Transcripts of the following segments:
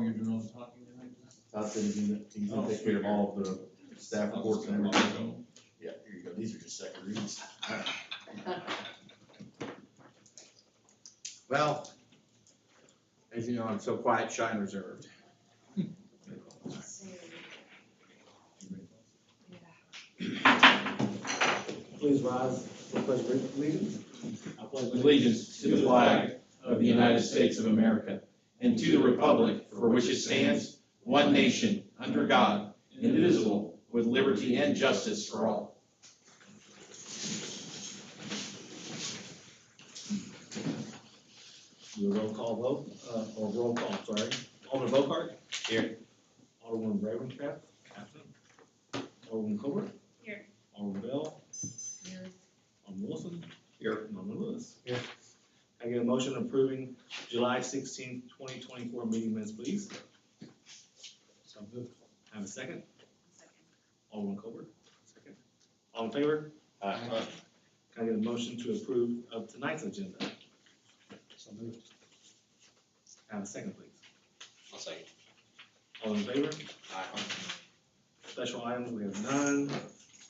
Oh, you're doing all the talking tonight? Todd said he's gonna take care of all of the staff reports and everything. Yeah, here you go, these are just second reads. Well, as you know, I'm so quiet, shy, and reserved. Please rise for pledge of allegiance. I pledge allegiance to the flag of the United States of America and to the republic for which it stands, one nation, under God, indivisible, with liberty and justice for all. Do a roll call vote, or roll call, sorry. Alderman Bocart. Here. Alderman Ravencraft. Absent. Alderman Colbert. Here. Alderman Bell. Here. Alderman Wilson. Here. And Alderman Lewis. Here. Can I get a motion approving July 16th, 2024 meeting minutes, please? So moved. Have a second? Second. Alderman Colbert. Second. All in favor? Aye. Can I get a motion to approve of tonight's agenda? So moved. Have a second, please. I'll second. All in favor? Aye. Special items, we have none.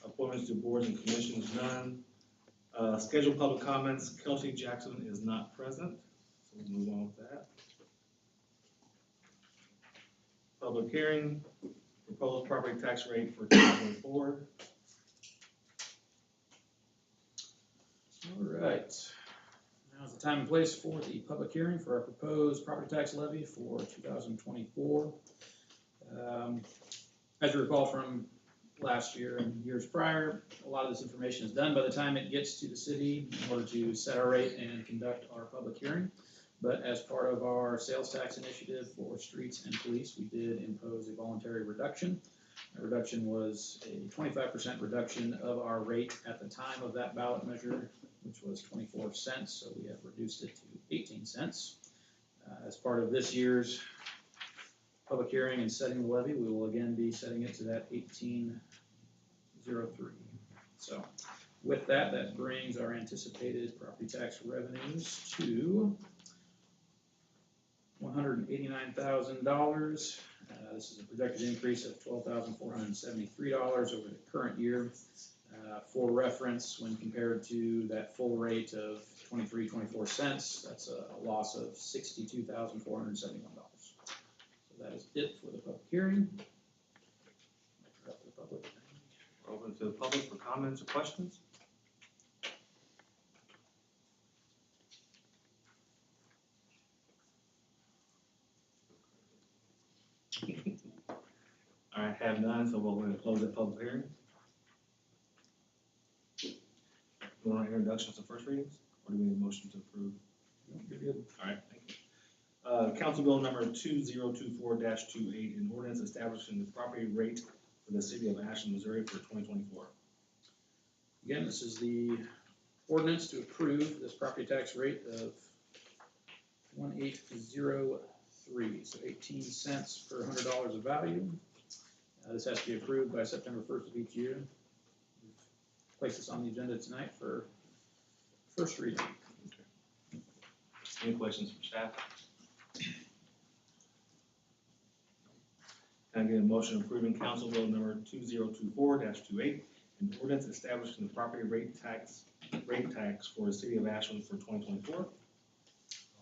Appointments to boards and commissions, none. Scheduled public comments, Kelsey Jackson is not present, so we'll move on with that. Public hearing, proposed property tax rate for 2024. All right. Now's the time and place for the public hearing for our proposed property tax levy for 2024. As you recall from last year and years prior, a lot of this information is done by the time it gets to the city in order to set our rate and conduct our public hearing. But as part of our sales tax initiative for streets and police, we did impose a voluntary reduction. That reduction was a 25% reduction of our rate at the time of that ballot measure, which was 24 cents, so we have reduced it to 18 cents. As part of this year's public hearing and setting the levy, we will again be setting it to that 18.03. So with that, that brings our anticipated property tax revenues to $189,000. This is a projected increase of $12,473 over the current year. For reference, when compared to that full rate of 24 cents, that's a loss of $62,471. So that is it for the public hearing. Open to the public for comments or questions. All right, have none, so we're going to close the public hearing. You want introductions and first readings, or do we need a motion to approve? You're good. All right, thank you. Council Bill number 2024-28, an ordinance establishing the property rate for the city of Ashland, Missouri for 2024. Again, this is the ordinance to approve this property tax rate of 1803, so 18 cents per $100 of value. This has to be approved by September 1st of each year. We've placed this on the agenda tonight for first reading. Okay. Any questions from staff? Can I get a motion approving Council Bill number 2024-28, an ordinance establishing the property rate tax for the city of Ashland for 2024? I'll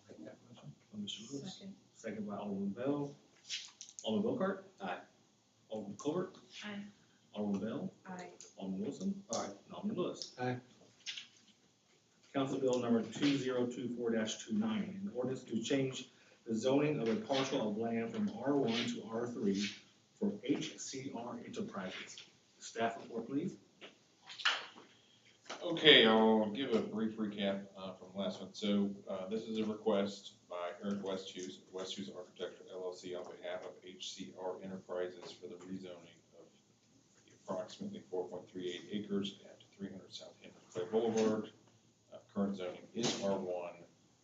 make that motion. Mr. Lewis. Second. Second by Alderman Bell. Alderman Bocart? Aye. Alderman Colbert? Aye. Alderman Bell? Aye. Alderman Wilson? Aye. And Alderman Lewis. Aye. Council Bill number 2024-29, an ordinance to change the zoning of a parcel of land from R1 to R3 for HCR Enterprises. Staff report, please. Okay, I'll give a brief recap from last one. So this is a request by Eric Westhuse of Westhuse Architecture LLC on behalf of HCR Enterprises for the rezoning of the approximately 4.38 acres at 300 South Henry Clay Boulevard. Current zoning is R1,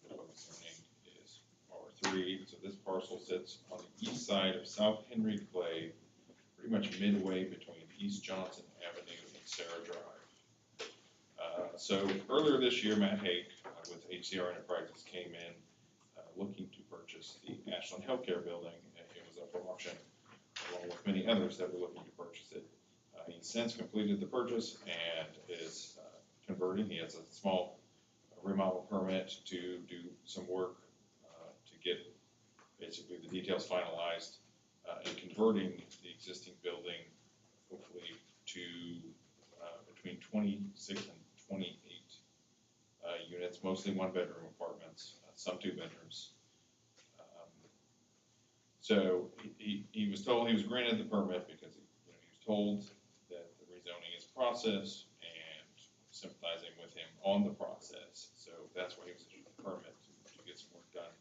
proposed zoning is R3. So this parcel sits on the east side of South Henry Clay, pretty much midway between East Johnson Avenue and Sarah Drive. So earlier this year, Matt Hake with HCR Enterprises came in looking to purchase the Ashland Healthcare Building. It for auction, along with many others that were looking to purchase it. He's since completed the purchase and is converting. He has a small remodel permit to do some work to get basically the details finalized and converting the existing building hopefully to between 26 and 28 units, mostly one-bedroom apartments, some two bedrooms. So he was told, he was granted the permit because he was told that the rezoning is a process and sympathizing with him on the process. So that's why he was issued the permit to get some work done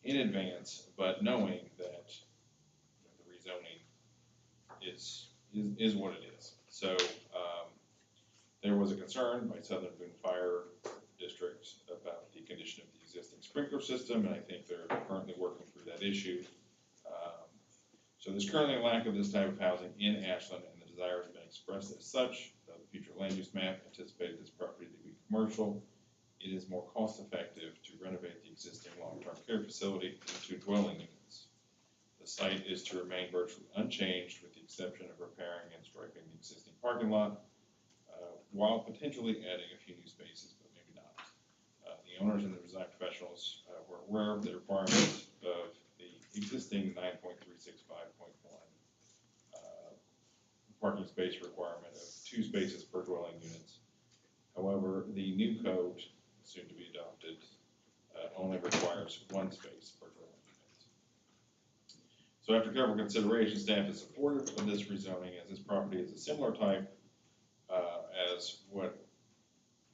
in advance, but knowing that the rezoning is what it is. So there was a concern by Southern Boone Fire District about the condition of the existing sprinkler system, and I think they're currently working through that issue. So there's currently a lack of this type of housing in Ashland, and the desire has been expressed as such. The future land use map anticipated this property to be commercial. It is more cost effective to renovate the existing long-term care facility into dwelling units. The site is to remain virtually unchanged with the exception of repairing and striping the existing parking lot, while potentially adding a few new spaces, but maybe not. The owners and the design professionals were aware of the requirements of the existing 9.365.1 parking space requirement of 2 spaces per dwelling units. However, the new code, soon to be adopted, only requires 1 space per dwelling unit. So after careful consideration, staff is supportive of this rezoning as this property is a similar type as what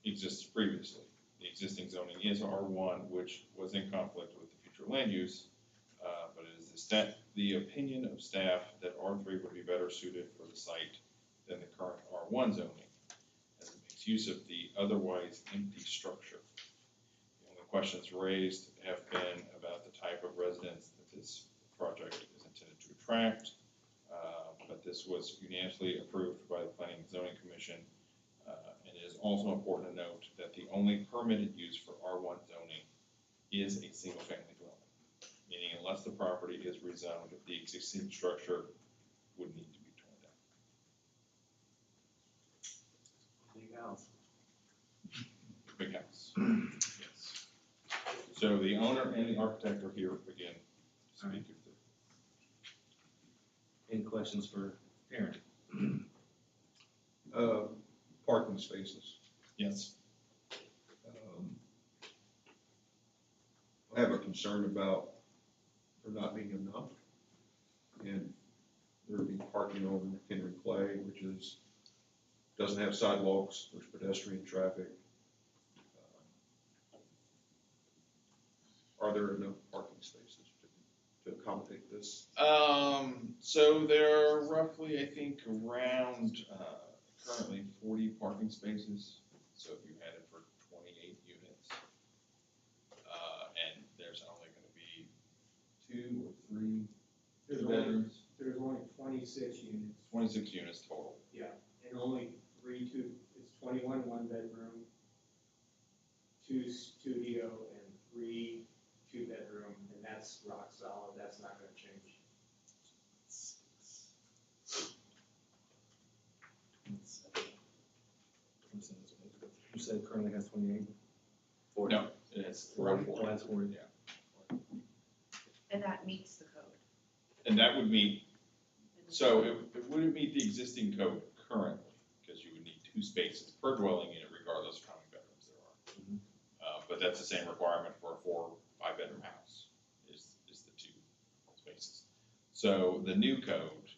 exists previously. The existing zoning is R1, which was in conflict with the future land use, but it is the opinion of staff that R3 would be better suited for the site than the current R1 zoning, as it makes use of the otherwise empty structure. The only questions raised have been about the type of residents that this project is intended to attract, but this was unanimously approved by the Planning and Zoning Commission. And it is also important to note that the only permitted use for R1 zoning is a single-family dwelling, meaning unless the property is rezoned, the existing structure would need to be torn down. Big house. Big house. Yes. So the owner and the architect are here again to speak of the. Any questions for Aaron? Parking spaces. Yes. I have a concern about there not being enough. And there would be parking on Henry Clay, which doesn't have sidewalks, there's pedestrian traffic. Are there enough parking spaces to accommodate this? So there are roughly, I think, around, currently 40 parking spaces. So if you had it for 28 units, and there's only gonna be 2 or 3 bedrooms, There's only 26 units, 26 units total. and only it's 21 one-bedroom, 2 studio, and 3 two-bedroom, and that's rock solid, that's not gonna change. You said it currently has 28? No, it's around 40. Oh, that's 40. Yeah. And that meets the code. And that would meet, so it wouldn't meet the existing code currently, because you would need 2 spaces per dwelling unit regardless of how many bedrooms there are. But that's the same requirement for a 4 or 5 bedroom house, is the 2 spaces. So the new code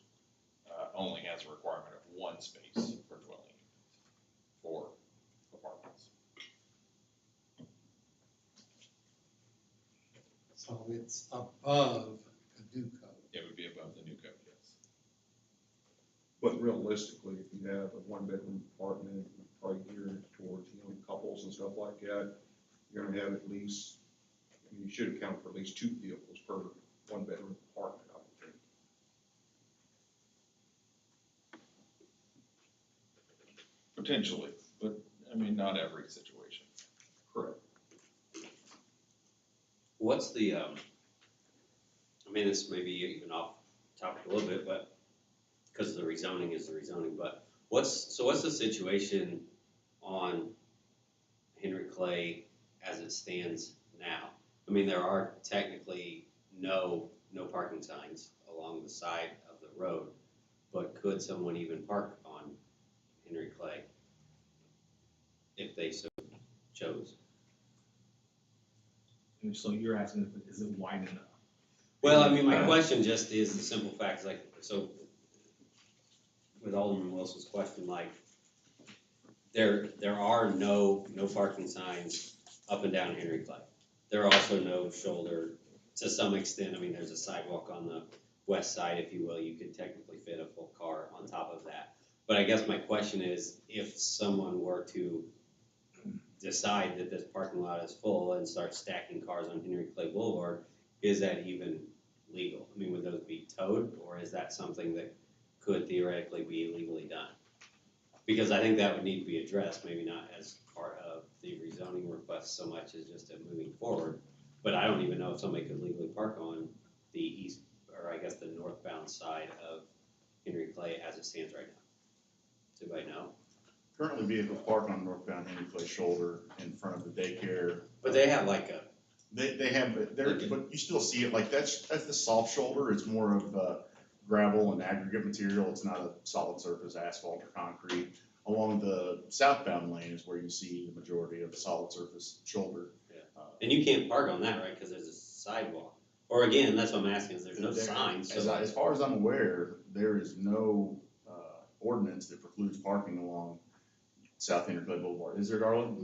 only has a requirement of 1 space per dwelling unit for apartments. So it's above the new code. It would be above the new code, yes. But realistically, if you have a one-bedroom apartment, probably geared towards young couples and stuff like that, you're gonna have at least, you should account for at least 2 vehicles per one-bedroom apartment, I would think. Potentially, but I mean, not every situation. Correct. What's the, I mean, this may be even off topic a little bit, but, because the rezoning is the rezoning, but what's the situation on Henry Clay as it stands now? I mean, there are technically no parking signs along the side of the road, but could someone even park on Henry Clay if they so chose? And so you're asking, is it wide enough? Well, I mean, my question just is the simple fact, like, so with Alderman Wilson's question, like, there are no parking signs up and down Henry Clay. There are also no shoulder, to some extent, I mean, there's a sidewalk on the west side, if you will, you could technically fit a full car on top of that. But I guess my question is, if someone were to decide that this parking lot is full and start stacking cars on Henry Clay Boulevard, is that even legal? I mean, would those be towed, or is that something that could theoretically be legally done? Because I think that would need to be addressed, maybe not as part of the rezoning request so much as just a moving forward. But I don't even know if somebody could legally park on the east, or I guess the northbound side of Henry Clay as it stands right now. Does anybody know? Currently, vehicles park on northbound Henry Clay shoulder in front of the daycare. But they have like a, They have, but you still see it, like, that's the soft shoulder, it's more of gravel and aggregate material, it's not a solid surface, asphalt or concrete. Along the southbound lane is where you see the majority of the solid surface shoulder. and you can't park on that, right, because there's a sidewalk. Or again, that's what I'm asking, is there's no signs, so. As far as I'm aware, there is no ordinance that precludes parking along South Henry Clay Boulevard, is there, Darla?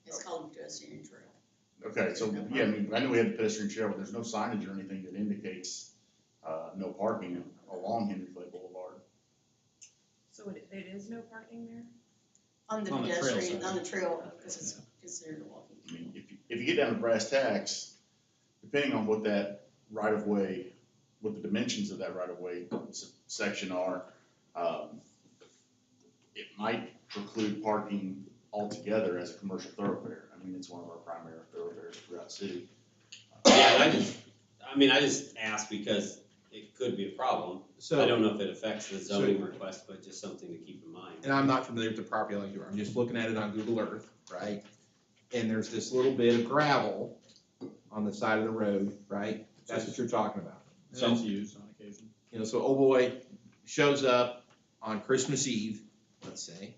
It's called pedestrian trail. Okay, so, yeah, I mean, I know we have the pedestrian trail, but there's no signage or anything that indicates no parking along Henry Clay Boulevard. So it is no parking there? On the On the trail pedestrian, side. on the trail, because it's considered a walking. I mean, if you get down to brass tacks, depending on what that right of way, what the dimensions of that right of way section are, it might preclude parking altogether as a commercial thoroughfare. I mean, it's one of our primary thoroughfares throughout the city. Yeah, and I just asked because it could be a problem. So, I don't know if it affects the zoning request, but just something to keep in mind. and I'm not familiar with the property like you are, I'm just looking at it on Google Earth, right? And there's this little bit of gravel on the side of the road, right? That's what you're talking about. And it's used on occasion. You know, so old boy shows up on Christmas Eve, let's say,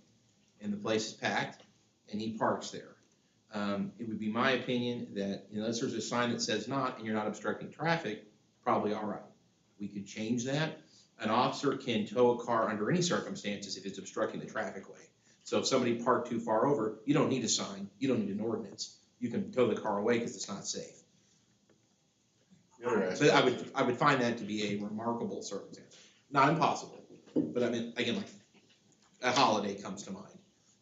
and the place is packed, and he parks there. It would be my opinion that unless there's a sign that says not, and you're not obstructing traffic, probably all right. We could change that. An officer can tow a car under any circumstances if it's obstructing the traffic way. So if somebody parked too far over, you don't need a sign, you don't need an ordinance. You can tow the car away because it's not safe. The other But aspect, I would find that to be a remarkable circumstance. Not impossible, but I mean, again, like, a holiday comes to mind.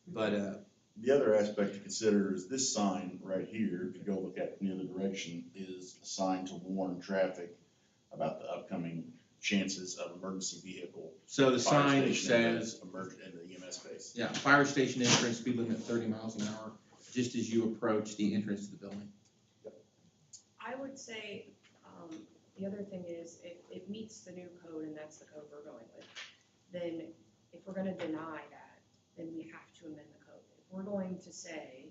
But, the other aspect to consider is this sign right here, if you go look at it in the other direction, is a sign to warn traffic about the upcoming chances of emergency vehicle. so the fire sign station says, emergent in the EMS space. yeah, fire station entrance, speed limit 30 miles an hour, just as you approach the entrance to the building. I would say, the other thing is, if it meets the new code and that's the code we're going with, then if we're gonna deny that, then we have to amend the code. If we're going to say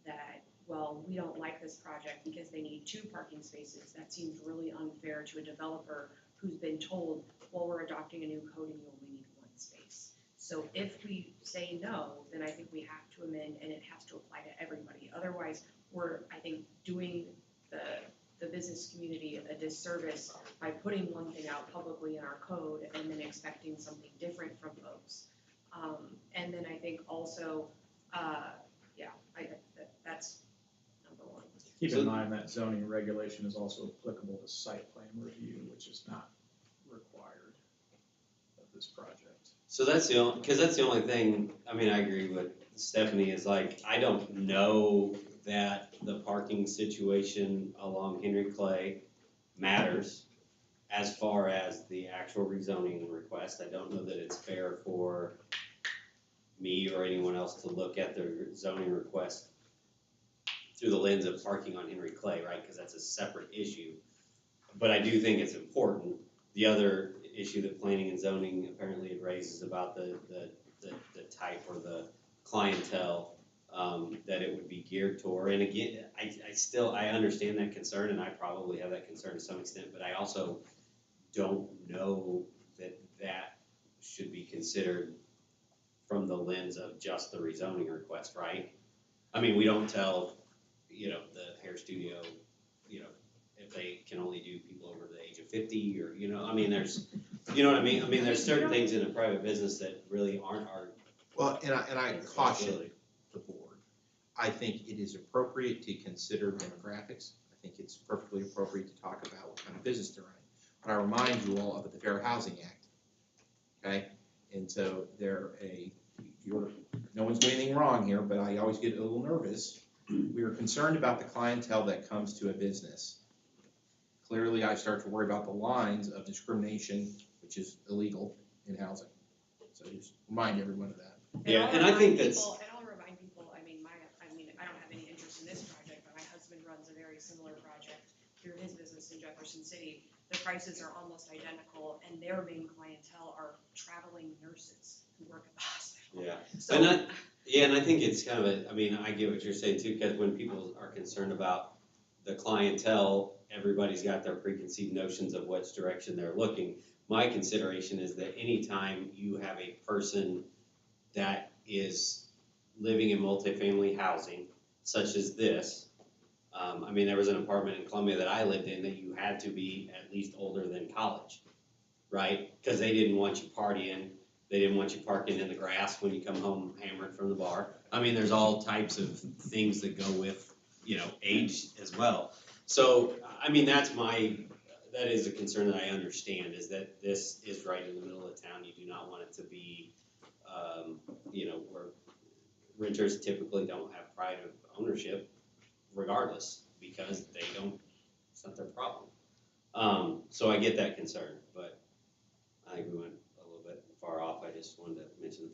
that, well, we don't like this project because they need 2 parking spaces, that seems really unfair to a developer who's been told, well, we're adopting a new code and you only need 1 space. So if we say no, then I think we have to amend and it has to apply to everybody. Otherwise, we're, I think, doing the business community a disservice by putting one thing out publicly in our code and then expecting something different from folks. And then I think also, that's number 1. Keep in mind that zoning regulation is also applicable to site plan review, which is not required of this project. So that's the only, because that's the only thing, I mean, I agree with Stephanie, is like, I don't know that the parking situation along Henry Clay matters as far as the actual rezoning request. I don't know that it's fair for me or anyone else to look at the zoning request through the lens of parking on Henry Clay, right? Because that's a separate issue. But I do think it's important. The other issue that planning and zoning apparently raises about the type or the clientele, that it would be geared toward. And again, I understand that concern, and I probably have that concern to some extent, but I also don't know that that should be considered from the lens of just the rezoning request, right? I mean, we don't tell, the hair studio, if they can only do people over the age of 50 or, I mean, there's, you know what I mean? I mean, there's certain things in a private business that really aren't our. Well, and I caution the board. I think it is appropriate to consider demographics. I think it's perfectly appropriate to talk about what kind of business they're in. But I remind you all of the Fair Housing Act, okay? And so no one's doing anything wrong here, but I always get a little nervous. We are concerned about the clientele that comes to a business. Clearly, I start to worry about the lines of discrimination, which is illegal in housing. So just remind everyone of that. Yeah, and I think that's. And I'll remind people, I don't have any interest in this project, but my husband runs a very similar project through his business in Jefferson City. The prices are almost identical, and their main clientele are traveling nurses who work at the hospital. Yeah, So, and I think it's kind of I get what you're saying too, because when people are concerned about the clientele, everybody's got their preconceived notions of which direction they're looking. My consideration is that anytime you have a person that is living in multifamily housing, such as this, there was an apartment in Columbia that I lived in that you had to be at least older than college, right? Because they didn't want you partying. They didn't want you parking in the grass when you come home hammered from the bar. There's all types of things that go with, age as well. So, that is a concern that I understand, is that this is right in the middle of town. You do not want it to be, where renters typically don't have pride of ownership regardless, because it's not their problem. So I get that concern, but I think we went a little bit far off. I just wanted to mention the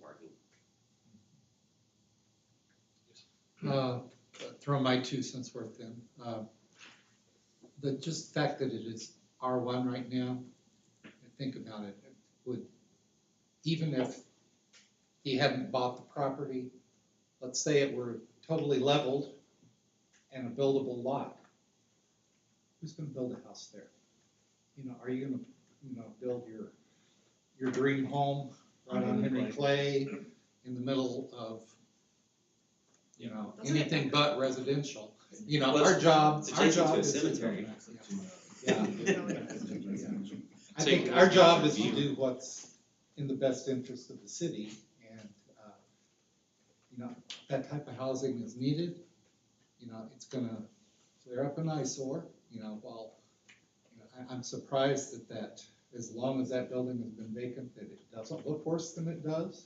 parking. Throw my 2 cents worth in. The just fact that it is R1 right now, think about it, it would, even if he hadn't bought the property, let's say it were totally leveled and a buildable lot, who's gonna build a house there? Are you gonna, build your dream home right on Henry Clay in the middle of, anything but residential? Our job It's adjacent to a is cemetery. Yeah. I think our job is to do what's in the best interest of the city, and, that type of housing is needed. It's gonna clear up an eyesore, while, I'm surprised that as long as that building has been vacant, that it doesn't look worse than it does,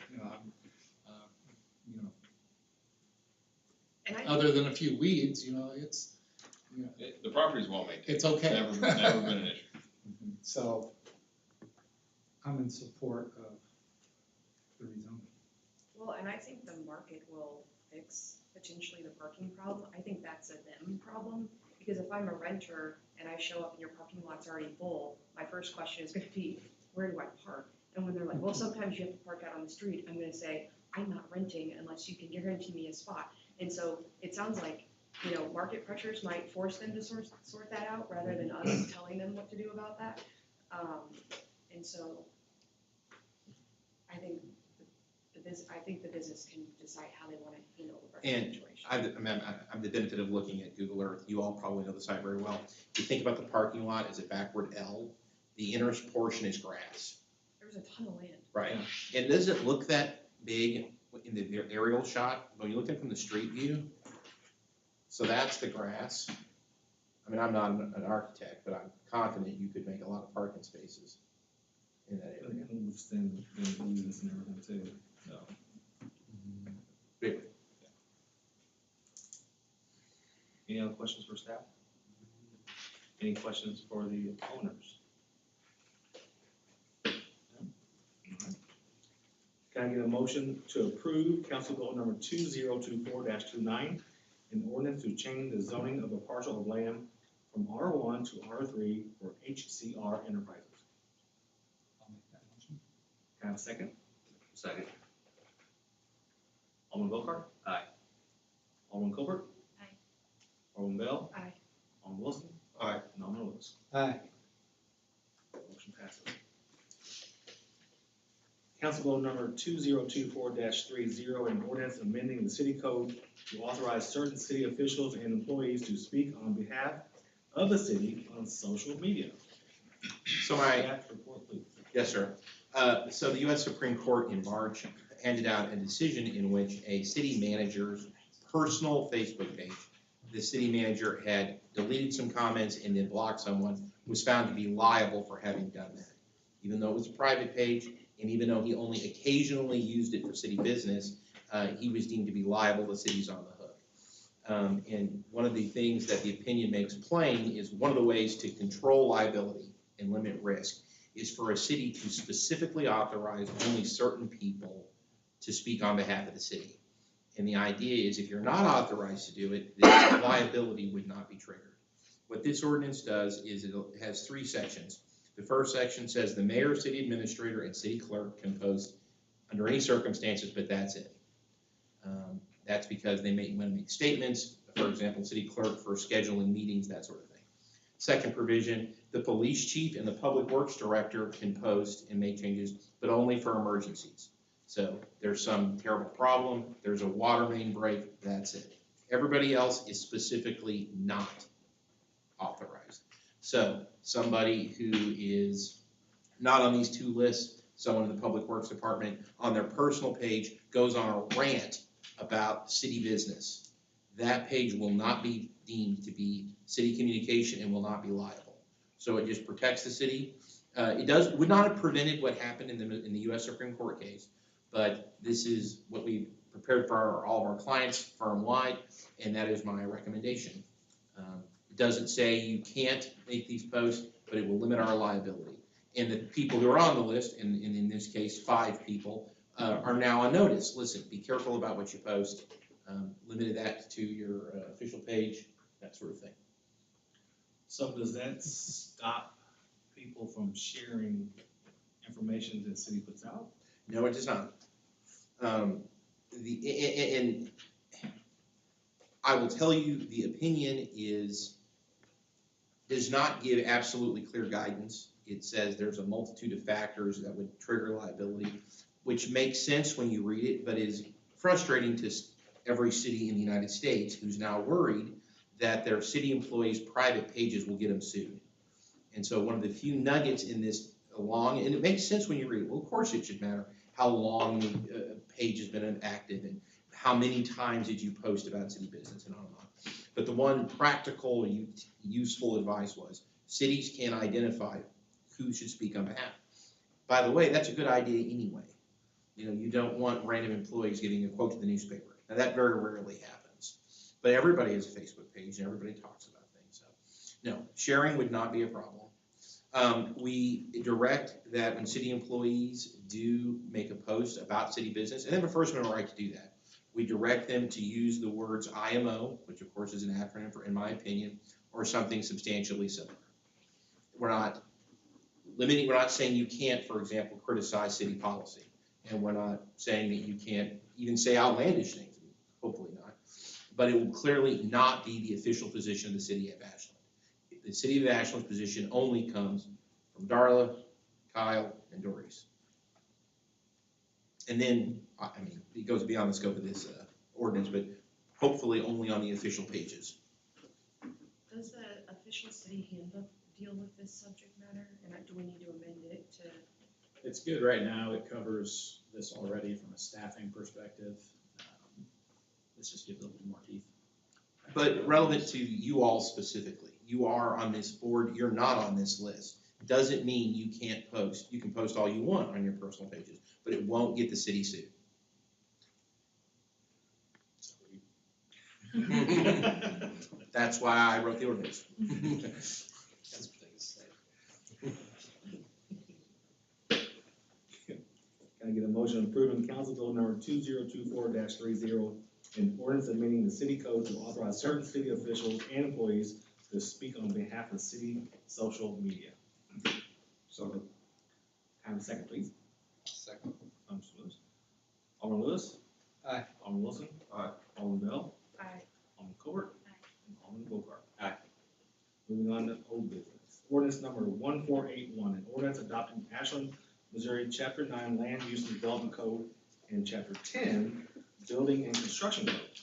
other than a few weeds, it's, The property's well maintained. it's okay. Never been an issue. So, I'm in support of the rezoning. well, and I think the market will fix potentially the parking problem. I think that's a them problem, because if I'm a renter and I show up and your parking lot's already full, my first question is gonna be, where do I park? And when they're like, well, sometimes you have to park out on the street, I'm gonna say, I'm not renting unless you can guarantee me a spot. And so it sounds like, market pressures might force them to sort that out rather than us telling them what to do about that. And so I think the business can decide how they want to handle the parking situation. I'm the benefit of looking at Google Earth. You all probably know the site very well. If you think about the parking lot as a backward L, the inner portion is grass. There's a ton of land. Right. It doesn't look that big in the aerial shot, when you look at it from the street view. So that's the grass. I'm not an architect, but I'm confident you could make a lot of parking spaces in that area. Understand the easements and everything too, so. Really. Any other questions for staff? Any questions for the owners? No? All right. Can I get a motion to approve council bill number 2024-29, an ordinance to change the zoning of a parcel of land from R1 to R3 for HCR Enterprises? I'll Can I have a second? Second. Alderman Bocart? Aye. Alderman Colbert? Aye. Alderman Bell? Aye. Alderman Wilson? Aye. And Alderman Lewis. Aye. Motion passes. Council Bill number 2024-30, an ordinance amending the city code to authorize certain city officials and employees to speak on behalf of the city on social media. So my, Staff report, please. yes, sir. So the U.S. Supreme Court in March handed out a decision in which a city manager's personal Facebook page, the city manager had deleted some comments and then blocked someone, was found to be liable for having done that. Even though it was a private page, and even though he only occasionally used it for city business, he was deemed to be liable, the city's on the hook. And one of the things that the opinion makes plain is one of the ways to control liability and limit risk is for a city to specifically authorize only certain people to speak on behalf of the city. And the idea is if you're not authorized to do it, then liability would not be triggered. What this ordinance does is it has 3 sections. The first section says the mayor, city administrator, and city clerk can post under any circumstances, but that's it. That's because they want to make statements, for example, city clerk for scheduling meetings, that sort of thing. Second provision, the police chief and the public works director can post and make changes, but only for emergencies. So there's some terrible problem, there's a water main break, that's it. Everybody else is specifically not authorized. So somebody who is not on these 2 lists, someone in the Public Works Department, on their personal page goes on a rant about city business. That page will not be deemed to be city communication and will not be liable. So it just protects the city. It would not have prevented what happened in the U.S. Supreme Court case, but this is what we prepared for all of our clients firm-wide, and that is my recommendation. It doesn't say you can't make these posts, but it will limit our liability. And the people who are on the list, and in this case 5 people, are now on notice. Listen, be careful about what you post. Limited that to your official page, that sort of thing. So does that stop people from sharing information that the city puts out? No, it does not. And I will tell you, the opinion does not give absolutely clear guidance. It says there's a multitude of factors that would trigger liability, which makes sense when you read it, but is frustrating to every city in the United States who's now worried that their city employees' private pages will get them sued. And so one of the few nuggets in this and it makes sense when you read it. Well, of course it should matter how long the page has been active and how many times did you post about city business and on and on. But the one practical, useful advice was cities can identify who should speak on behalf. By the way, that's a good idea anyway. You don't want random employees giving a quote to the newspaper. Now that very rarely happens. But everybody has a Facebook page and everybody talks about things. So no, sharing would not be a problem. We direct that when city employees do make a post about city business, and they have a First Amendment right to do that, we direct them to use the words IMO, which of course is an acronym for, in my opinion, or something substantially similar. We're not saying you can't, for example, criticize city policy. And we're not saying that you can't even say outlandish things, hopefully not. But it will clearly not be the official position of the city of Ashland. The city of Ashland's position only comes from Darla, Kyle, and Doris. And then, it goes beyond the scope of this ordinance, but hopefully only on the official pages. Does the official city handbook deal with this subject matter? And do we need to amend it to? It's good right now. It covers this already from a staffing perspective. This just gives it a little more teeth. But relevant to you all specifically, you are on this board, you're not on this list. Doesn't mean you can't post. You can post all you want on your personal pages, but it won't get the city sued. That's why I wrote the ordinance. That's what they say. Can I get a motion approving Council Bill number 2024-30, an ordinance amending the city code to authorize certain city officials and employees to speak on behalf of city social media? So, Have a second, please. Second. Mr. Lewis. Alderman Lewis. Aye. Alderman Wilson. Aye. Alderman Bell. Aye. Alderman Covert. Aye. And Alderman Bogart. Aye. Moving on to old business. Ordinance number 1481, an ordinance adopting Ashland, Missouri, Chapter 9 Land Use and Development Code and Chapter 10 Building and Construction Code.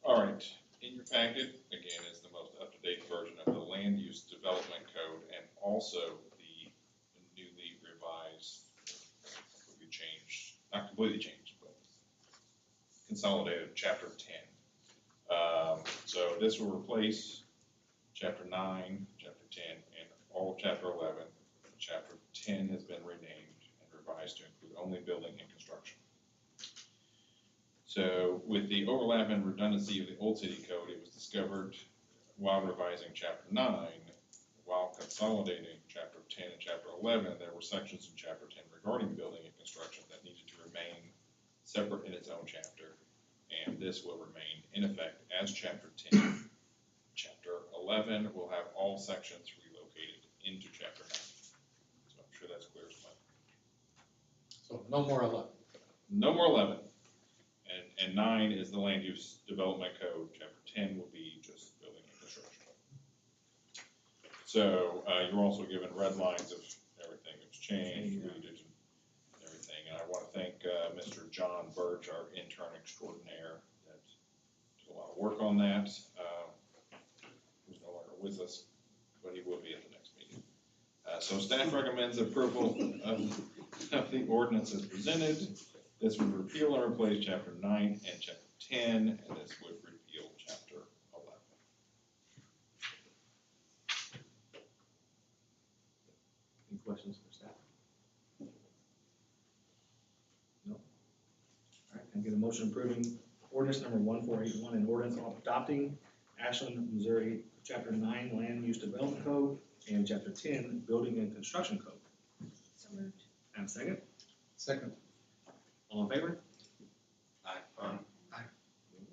All right, in your packet, again, is the most up-to-date version of the Land Use Development Code and also the newly revised, completely changed, not completely changed, but consolidated Chapter 10. So this will replace Chapter 9, Chapter 10, and all of Chapter 11. Chapter 10 has been renamed and revised to include only building and construction. So with the overlap and redundancy of the old city code, it was discovered while revising Chapter 9, while consolidating Chapter 10 and Chapter 11, there were sections in Chapter 10 regarding building and construction that needed to remain separate in its own chapter, and this will remain in effect as Chapter 10. Chapter 11 will have all sections relocated into Chapter 9. So I'm sure that's clear as mud. So no more 11. No more 11. And 9 is the Land Use Development Code. Chapter 10 will be just building and construction. So you're also given red lines of everything that's changed, deleted, and everything. And I want to thank Mr. John Birch, our intern extraordinaire, that did a lot of work on that. Who's no longer with us, but he will be at the next meeting. So staff recommends approval of the ordinance as presented. This would repeal and replace Chapter 9 and Chapter 10, and this would repeal Chapter 11. Any questions for staff? No? All right, can I get a motion approving ordinance number 1481, an ordinance adopting Ashland, Missouri, Chapter 9 Land Use Development Code and Chapter 10 Building and Construction Code? So moved. And a second? Second. All in favor?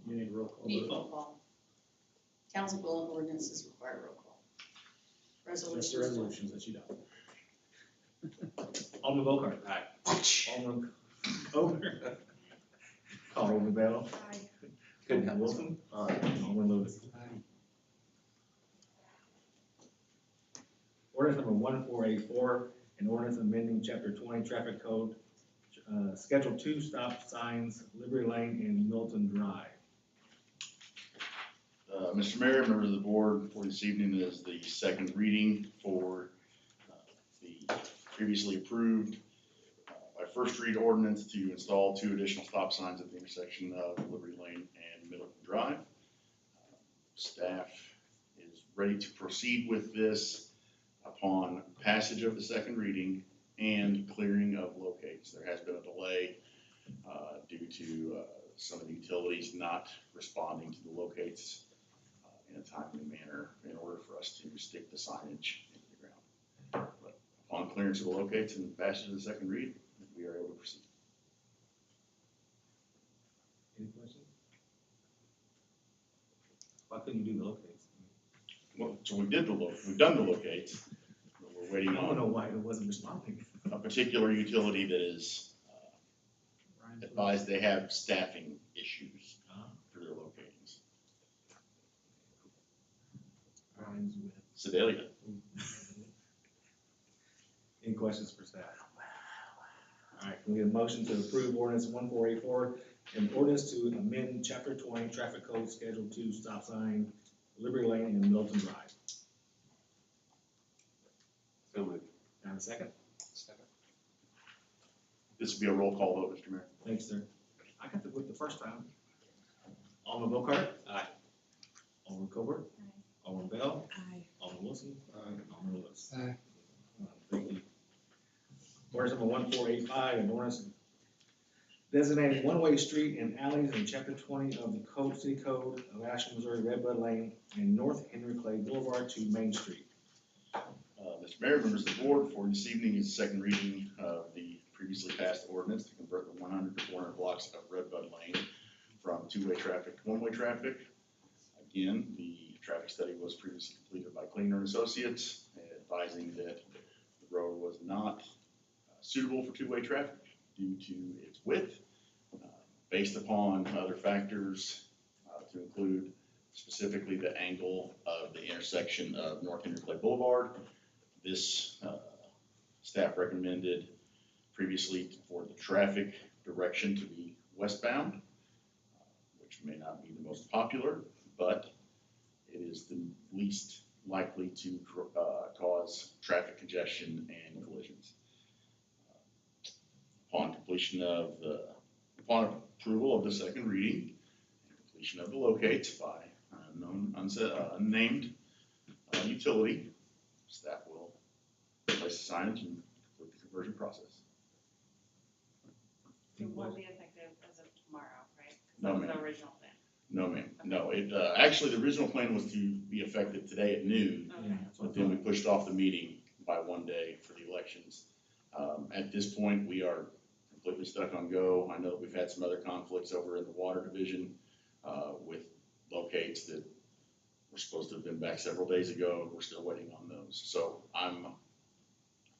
You need a roll call. Need vote. roll call. Council bill and ordinances require roll call. Just the Resolutions. resolutions that you don't. Alderman Bogart. Aye. Alderman Covert. Alderman Bell. Aye. Alderman Wilson. Alderman Lewis. Ordinance number 1484, an ordinance amending Chapter 20 Traffic Code, Schedule 2 stop signs, Liberty Lane and Milton Drive. Mr. Mayor, members of the board, for this evening is the second reading for the previously approved by first read ordinance to install 2 additional stop signs at the intersection of Liberty Lane and Milton Drive. Staff is ready to proceed with this upon passage of the second reading and clearing of locates. There has been a delay due to some of the utilities not responding to the locates in a timely manner in order for us to stick the signage into the ground. But upon clearance of the locates and passage of the second read, we are able to proceed. Any questions? Why couldn't you do the locates? Well, so we've done the locates. We're I waiting don't know on why it wasn't responding. a particular utility that is Ryan, advised they have staffing issues for their locatings. Ryan's with. Sedalia. Any questions for staff? All right, can we get a motion to approve ordinance 1484, an ordinance to amend Chapter 20 Traffic Code Schedule 2 stop sign, Liberty Lane and Milton Drive? So moved. And a second? Second. This will be a roll call vote, Mr. Mayor. Thanks, sir. I got the vote the first time. Alderman Bogart? Aye. Alderman Covert? Aye. Alderman Bell? Aye. Alderman Wilson? And Alderman Lewis. Aye. Thank you. Ordinance number 1485, an ordinance designating one-way street and alleys in Chapter 20 of the City Code of Ashland, Missouri, Redbud Lane and North Henry Clay Boulevard to Main Street. Mr. Mayor, members of the board, for this evening is the second reading of the previously passed ordinance to convert the 100 to 400 blocks of Redbud Lane from two-way traffic to one-way traffic. Again, the traffic study was previously completed by Cleaner and Associates, advising that the road was not suitable for two-way traffic due to its width, based upon other factors, to include specifically the angle of the intersection of North Henry Clay Boulevard. This staff recommended previously for the traffic direction to be westbound, which may not be the most popular, but it is the least likely to cause traffic congestion and collisions. Upon approval of the second reading and completion of the locates by unnamed utility, staff will place the signage and complete the conversion process. It won't be effective as of tomorrow, right? 'Cause No, that was ma'am. the original plan. No, ma'am. No, it, actually, the original plan was to be effective today at noon, Okay. but then we pushed off the meeting by one day for the elections. At this point, we are completely stuck on go. I know that we've had some other conflicts over in the water division, with locates that were supposed to have been back several days ago, and we're still waiting on those. So I'm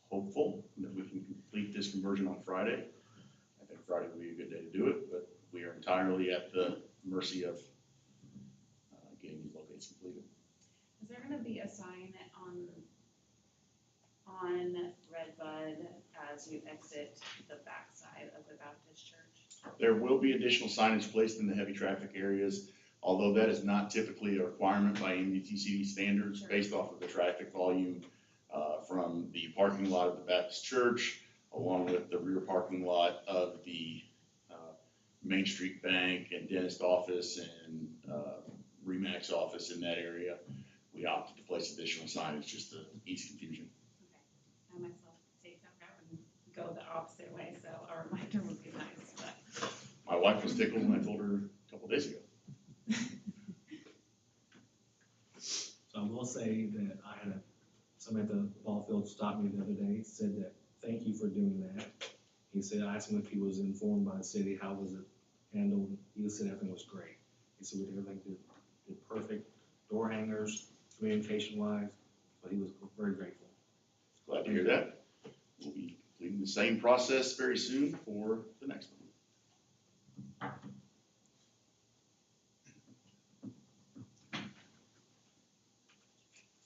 hopeful that we can complete this conversion on Friday. I think Friday will be a good day to do it, but we are entirely at the mercy of getting these locates completed. Is there gonna be a sign on Redbud as you exit the backside of the Baptist church? There will be additional signage placed in the heavy traffic areas, although that is not typically a requirement by MUTCD standards based off of the traffic volume from the parking lot of the Baptist church, along with the rear parking lot of the Main Street Bank and dentist office and Remax office in that area. We opted to place additional signage just to ease confusion. Okay. I myself take that route and go the opposite way, so a reminder would be nice, but. My wife was tickled when I told her a couple days ago. So I will say that I had somebody at the ball field stop me the other day, said that, thank you for doing that. He said, I asked him if he was informed by the city, how was it handled? He said everything was great. He said everything did perfect, door hangers, communication wise, but he was very grateful. Glad to hear that. We'll be completing the same process very soon for the next one.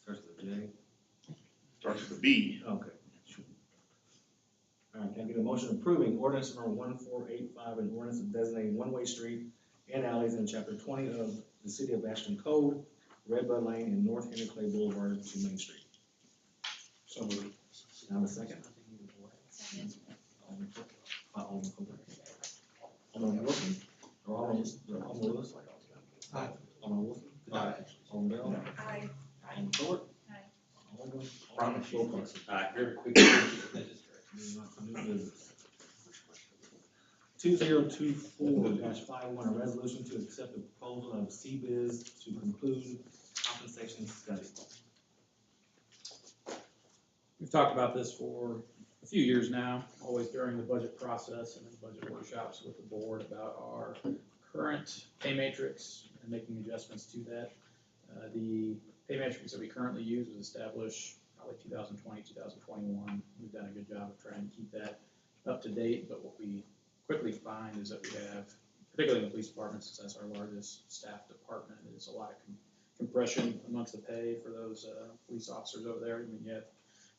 Starts with a J. Starts with a B. Okay. All right, can I get a motion approving ordinance number 1485, an ordinance designating one-way street and alleys in chapter 20 of the city of Ashland Code, Redbud Lane and North Henry Clay Boulevard to Main Street? So moved. Now a second? Alderman Wilson? Or Alderman Lewis? Aye. Alderman Wilson? Aye. Alderman Bell? Aye. Alderman Fuller? Aye. Alderman Wilkins? Aye. 2024-51, a resolution to accept the proposal of CBiz to conclude compensation study. We've talked about this for a few years now, always during the budget process and in budget workshops with the board about our current pay matrix and making adjustments to that. The pay matrix that we currently use was established probably 2020, 2021. We've done a good job of trying to keep that up to date, but what we quickly find is that we have, particularly in the police department, since that's our largest staff department, is a lot of compression amongst the pay for those police officers over there. I mean, you have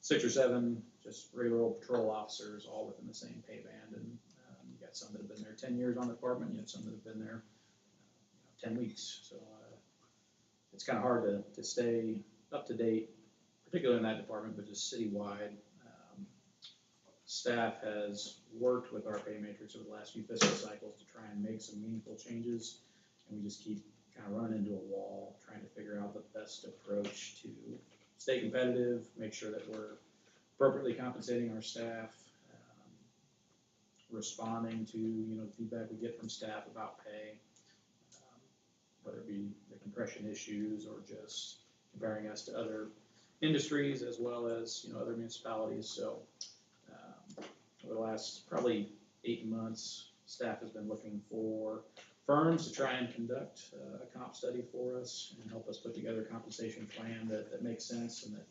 6 or 7 just regular old patrol officers all within the same pay band, and you got some that have been there 10 years on the department, you have some that have been there 10 weeks. So it's kind of hard to stay up to date, particularly in that department, but just citywide. Staff has worked with our pay matrix over the last few fiscal cycles to try and make some meaningful changes, and we just keep kind of running into a wall, trying to figure out the best approach to stay competitive, make sure that we're appropriately compensating our staff, responding to, the feedback we get from staff about pay, whether it be the compression issues or just comparing us to other industries as well as, other municipalities. So over the last probably 8 months, staff has been looking for firms to try and conduct a comp study for us and help us put together a compensation plan that makes sense and that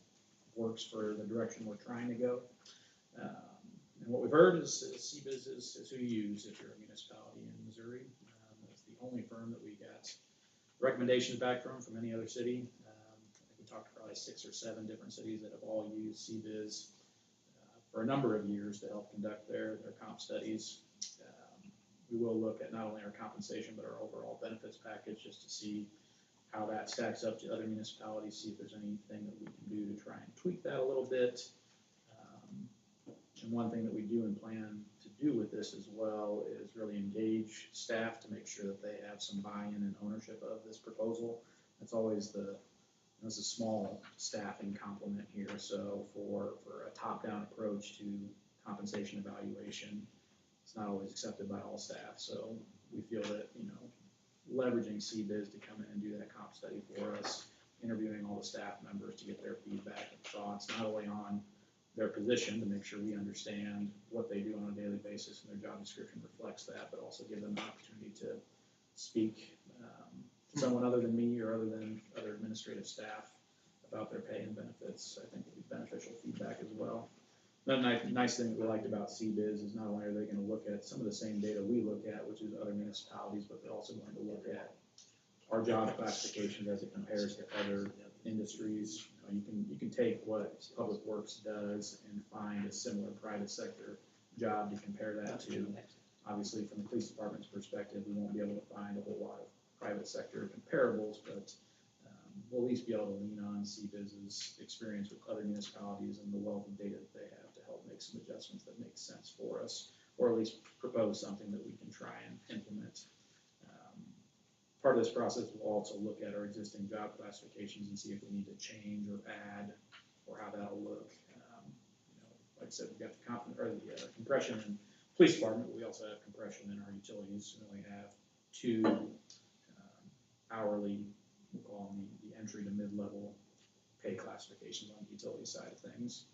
works for the direction we're trying to go. And what we've heard is CBIZ is who you use if you're a municipality in Missouri. It's the only firm that we got recommendations back from any other city. I think we talked to probably 6 or 7 different cities that have all used CBIZ for a number of years to help conduct their comp studies. We will look at not only our compensation, but our overall benefits package, just to see how that stacks up to other municipalities, see if there's anything that we can do to try and tweak that a little bit. And one thing that we do and plan to do with this as well is really engage staff to make sure that they have some buy-in and ownership of this proposal. That's always that's a small staffing complement here, so for a top-down approach to compensation evaluation, it's not always accepted by all staff, so we feel that, leveraging CBIZ to come in and do that comp study for us, interviewing all the staff members to get their feedback and thoughts, not only on their position to make sure we understand what they do on a daily basis and their job description reflects that, but also give them an opportunity to speak to someone other than me or other administrative staff about their pay and benefits. I think would be beneficial feedback as well. Another nice thing that we liked about CBIZ is not only are they going to look at some of the same data we look at, which is other municipalities, but they're also going to look at our job classifications as it compares to other industries. You can take what Public Works does and find a similar private sector job to compare that to. Obviously, from the police department's perspective, we won't be able to find a whole lot of private sector comparables, but we'll at least be able to lean on CBIZ's experience with other municipalities and the wealth of data that they have to help make some adjustments that make sense for us, or at least propose something that we can try and implement. Part of this process will also look at our existing job classifications and see if we need to change or add, or how that'll look. Like I said, we've got the compression in police department, but we also have compression in our utilities. We only have 2 hourly, we'll call them the entry to mid-level pay classifications on the utility side of things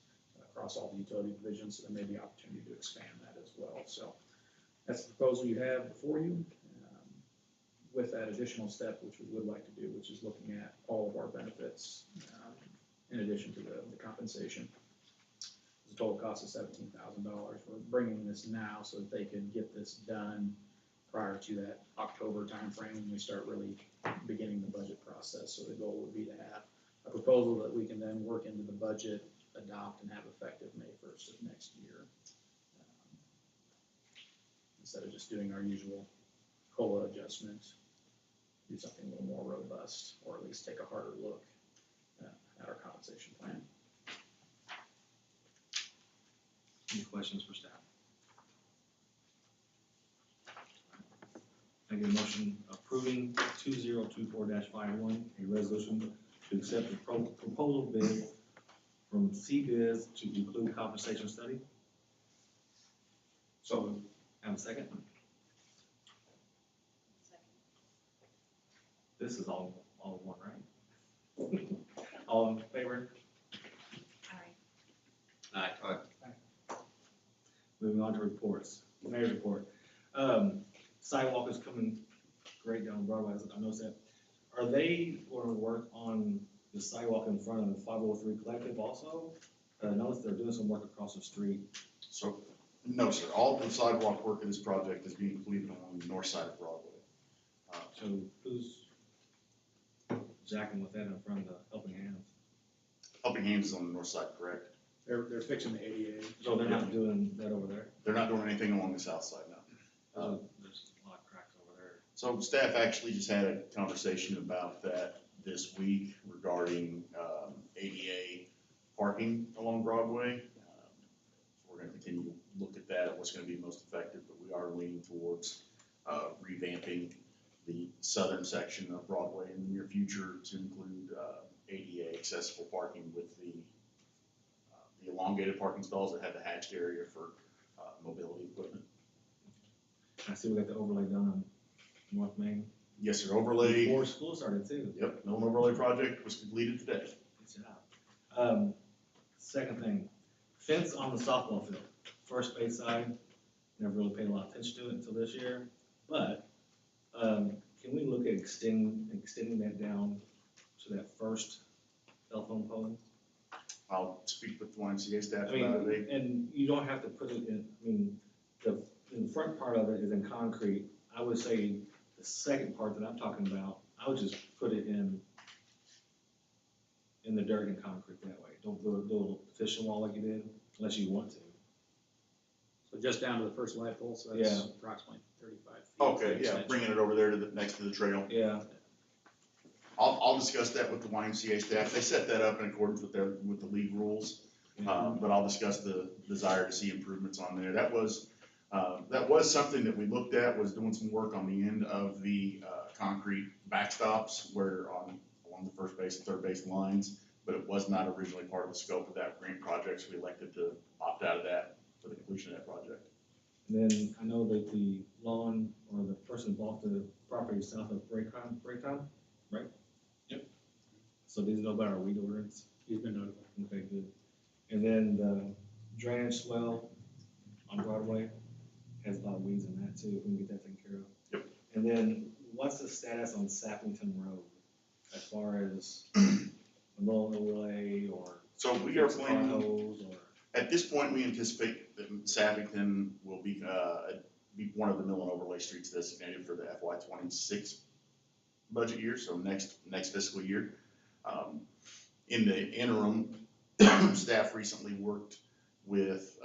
across all the utility divisions, so there may be opportunity to expand that as well. So that's the proposal you have before you. With that additional step, which we would like to do, which is looking at all of our benefits in addition to the compensation. The total cost is $17,000. We're bringing this now so that they can get this done prior to that October timeframe when we start really beginning the budget process. So the goal would be to have a proposal that we can then work into the budget, adopt, and have effective May 1st of next year. Instead of just doing our usual COLA adjustment, do something a little more robust, or at least take a harder look at our compensation plan. Any questions for staff? I get a motion approving 2024-51, a resolution to accept the proposal bid from CBIZ to include compensation study. So, Have a second? This is all one, right? All in favor? Aye. Moving on to reports. Mayor's report. Sidewalk is coming great down Broadway, I noticed that. Are they going to work on the sidewalk in front of the 503 Collective also? I noticed they're doing some work across the street. So, no, sir, all of the sidewalk work of this project is being completed on the north side of Broadway. So who's jacking with that in front of the Helping Hands? Helping Hands is on the north side, correct? They're fixing the ADA. So they're not doing that over there? They're not doing anything along the south side now. There's a lot of cracks over there. So staff actually just had a conversation about that this week regarding ADA parking along Broadway. We're gonna continue to look at that, what's gonna be most effective, but we are leaning towards revamping the southern section of Broadway in the near future to include ADA accessible parking with the elongated parking stalls that have the hatched area for mobility equipment. I see we got the overlay done on North Main. Yes, sir, overlay. Before school started too. Yep, mill and overlay project was completed today. Good job. Second thing, fence on the softball field, first base side, never really paid a lot of attention to it until this year, but, can we look at extending that down to that first telephone pole? I'll speak with the YMCA staff I about mean, it. and you don't have to put it in, I mean, the front part of it is in concrete. I would say the second part that I'm talking about, I would just put it in the dirt and concrete that way. Don't do a little petition wall like you did, unless you want to. So just down to the first light pole, so that's Yeah. approximately 35 feet. Okay, yeah, extension. bringing it over there to next to the trail. Yeah. I'll discuss that with the YMCA staff. They set that up in accordance with with the league rules. But I'll discuss the desire to see improvements on there. That was something that we looked at, was doing some work on the end of the, concrete backstops where along the first base and third base lines, but it was not originally part of the scope of that grant project, so we elected to opt out of that for the completion of that project. And then I know that the lawn, or the person bought the property south of Raycon, right? Yep. So these know about our weed ordinance? He's been notified. Okay, good. And then the drainage swell on Broadway has a lot of weeds in that too, if we can get that taken care of. Yep. And then what's the status on Sappington Road as far as mowing overlay or? So we are planning, potholes or? at this point, we anticipate that Sappington will be one of the mill and overlay streets designated for the FY '26 budget year, so next fiscal year. In the interim, staff recently worked with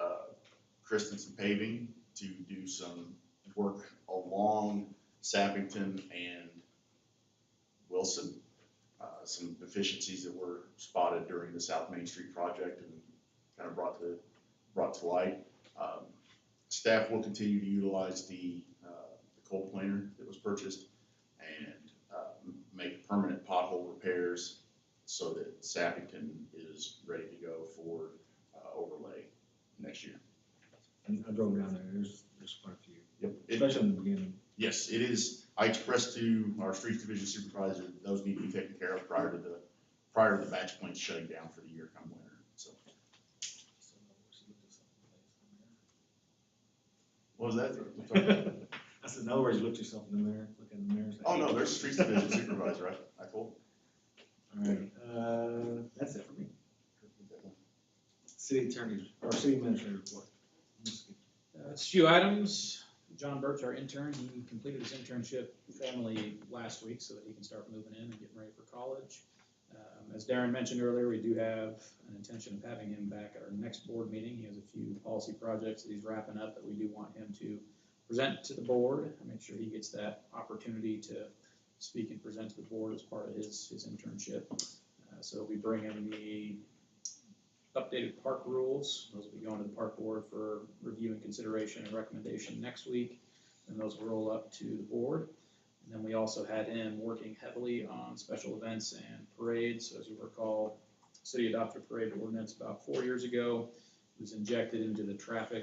Christensen Paving to do some work along Sappington and Wilson. Some deficiencies that were spotted during the South Main Street project and kind of brought to light. Staff will continue to utilize the cold planer that was purchased and make permanent pothole repairs so that Sappington is ready to go for overlay next year. And I drove down there, there's quite a few, Yep. especially in the beginning. Yes, it is. I expressed to our streets division supervisor, that those need to be taken care of prior to the batch plants shutting down for the year come winter, so. What was that? I said, in other words, you look yourself in the mirror, look in the mirror. and say, Oh, no, there's a streets division supervisor, I told him. All right, that's it for me. City attorney, or city administrator report. It's a few items. John Birch, our intern, he completed his internship formally last week so that he can start moving in and getting ready for college. As Darren mentioned earlier, we do have an intention of having him back at our next board meeting. He has a few policy projects that he's wrapping up that we do want him to present to the board and make sure he gets that opportunity to speak and present to the board as part of his internship. So we bring in the updated park rules. Those will be going to the park board for review and consideration and recommendation next week. And those will roll up to the board. And then we also had him working heavily on special events and parades. So as you recall, the city adopted a parade ordinance about 4 years ago. It was injected into the model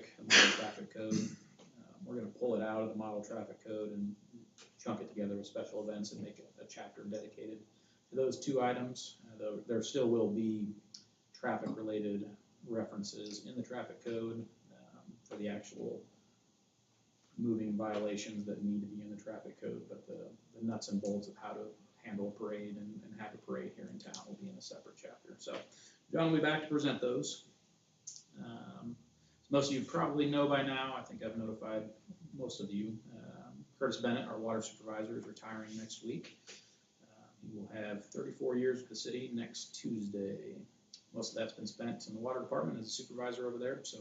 traffic code. We're gonna pull it out of the model traffic code and chunk it together with special events and make it a chapter dedicated to those two items. Though there still will be traffic-related references in the traffic code for the actual moving violations that need to be in the traffic code, but the nuts and bolts of how to handle a parade and have a parade here in town will be in a separate chapter. So John will be back to present those. As most of you probably know by now, I think I've notified most of you, Curtis Bennett, our water supervisor, is retiring next week. He will have 34 years with the city next Tuesday. Most of that's been spent in the water department as a supervisor over there, so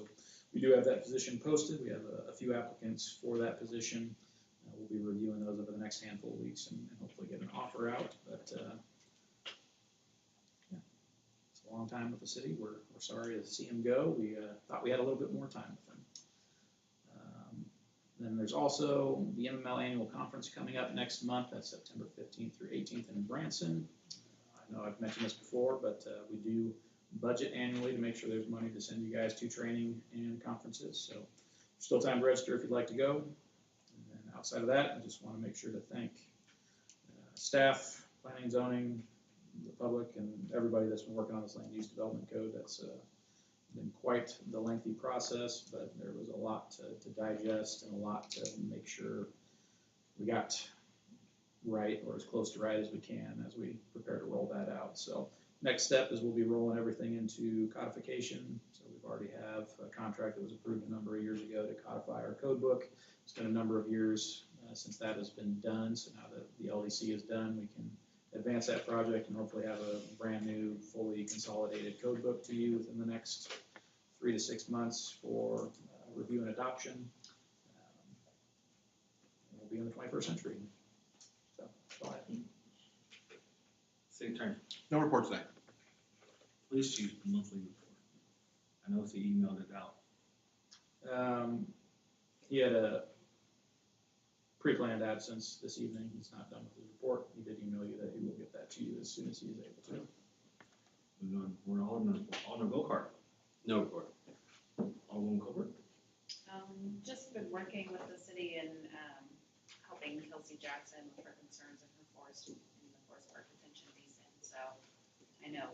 we do have that position posted. We have a few applicants for that position. We'll be reviewing those over the next handful of weeks and hopefully get an offer out, but yeah, it's a long time with the city. We're sorry to see him go. We thought we had a little bit more time with him. Then there's also the MML annual conference coming up next month. That's September 15th through 18th in Branson. I know I've mentioned this before, but we do budget annually to make sure there's money to send you guys to training and conferences. So still time to register if you'd like to go. And then outside of that, I just want to make sure to thank staff, planning and zoning, the public, and everybody that's been working on this land use development code. That's been quite the lengthy process, but there was a lot to digest and a lot to make sure we got right, or as close to right as we can as we prepare to roll that out. So Next step is we'll be rolling everything into codification. So we've already have a contract that was approved a number of years ago to codify our code book. It's been a number of years since that has been done. So now that the LDC is done, we can advance that project and hopefully have a brand new, fully consolidated code book to you within the next 3 to 6 months for review and adoption. And we'll be in the 21st century. So that's all I have. City Attorney, No report tonight. Police Chief monthly report. I noticed he emailed it out. He had a pre-planned absence this evening. He's not done with his report. He did email you that he will get that to you as soon as he is able to. We're all on a go-kart. No report. Alderman Colbert. Just been working with the city and, helping Kelsey Jackson with her concerns in her forest, in the forest park detention basin. So I know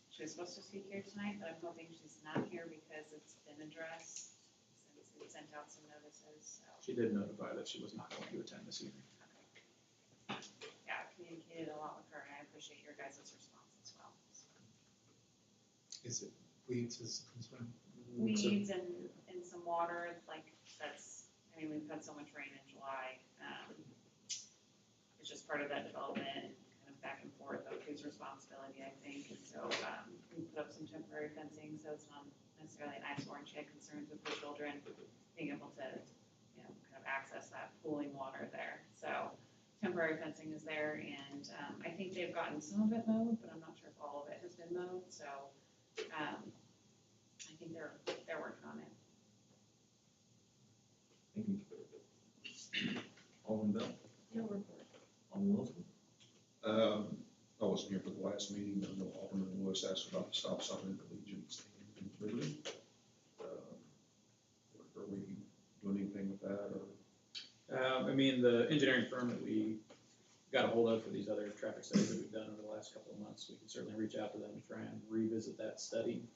she was supposed to speak here tonight, but I'm hoping she's not here because it's been addressed since we sent out some notices, so. She did notify that she was not going to attend this evening. Yeah, I communicated a lot with her and I appreciate your guys' response as well. Is it weeds is a concern? Weeds and some water, like we've had so much rain in July. It's just part of that development, kind of back and forth of whose responsibility, I think. And so we put up some temporary fencing, so it's not necessarily an eyesore, and she had concerns with her children being able to, kind of access that pooling water there. So temporary fencing is there, and I think they've gotten some of it mowed, but I'm not sure if all of it has been mowed. So I think they're working on it. Thank you. Alderman Bell. No report. Alderman Wilson. I wasn't here for the last meeting. I know Alderman Lewis asked about the stop sign at Allegiance and Liberty. Are we doing anything with that, or? The engineering firm that we got a hold of for these other traffic studies that we've done over the last couple of months, we can certainly reach out to them and try and revisit that study.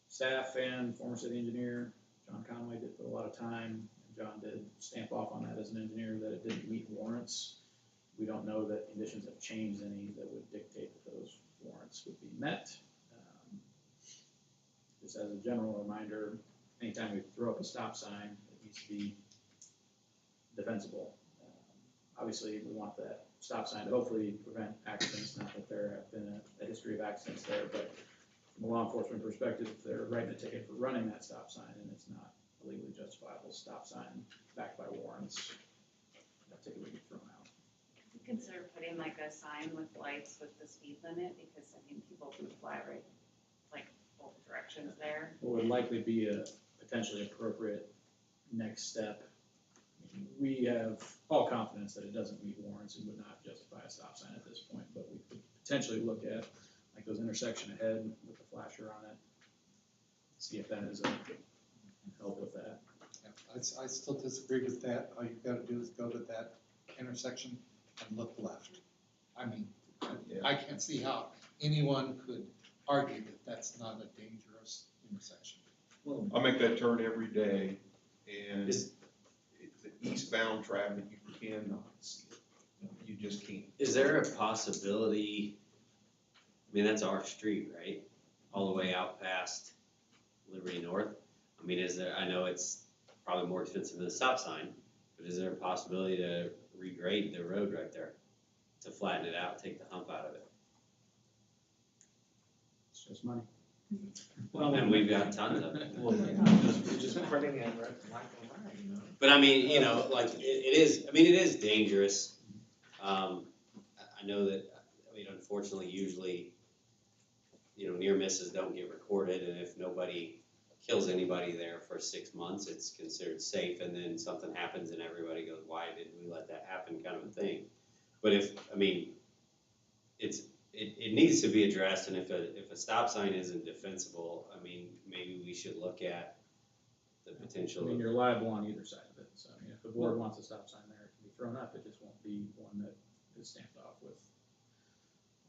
Staff and former city engineer John Conway did put a lot of time, and John did stamp off on that as an engineer that it didn't meet warrants. We don't know that conditions have changed any that would dictate that those warrants would be met. Just as a general reminder, anytime we throw up a stop sign, it needs to be defensible. Obviously, we want that stop sign to hopefully prevent accidents, not that there have been a history of accidents there, but from a law enforcement perspective, if they're writing a ticket for running that stop sign and it's not a legally justifiable stop sign backed by warrants, that ticket would be thrown out. We consider putting like a sign with lights with the speed limit, because people can fly right, like both directions there. What would likely be a potentially appropriate next step. We have all confidence that it doesn't meet warrants and would not justify a stop sign at this point, but we could potentially look at like those intersection ahead with the flasher on it, see if that is a help with that. Yeah, I still disagree with that. All you've got to do is go to that intersection and look left. I can't see how anyone could argue that that's not a dangerous intersection. Well, I make that turn every day, and it's the eastbound traffic, you cannot see it. You just can't. Is there a possibility, that's our street, right? All the way out past Liberty North? I know it's probably more expensive than a stop sign, but is there a possibility to regrade the road right there? To flatten it out, take the hump out of it? It's just money. And we've got tons of it. well, just printing it right, But it is dangerous. I know that, unfortunately, usually, near misses don't get recorded, and if nobody kills anybody there for 6 months, it's considered safe, and then something happens and everybody goes, why didn't we let that happen, kind of a thing. But it needs to be addressed, and if a stop sign isn't defensible, maybe we should look at the potential. You're liable on either side of it, so if the board wants a stop sign there, it can be thrown up, it just won't be one that is stamped off with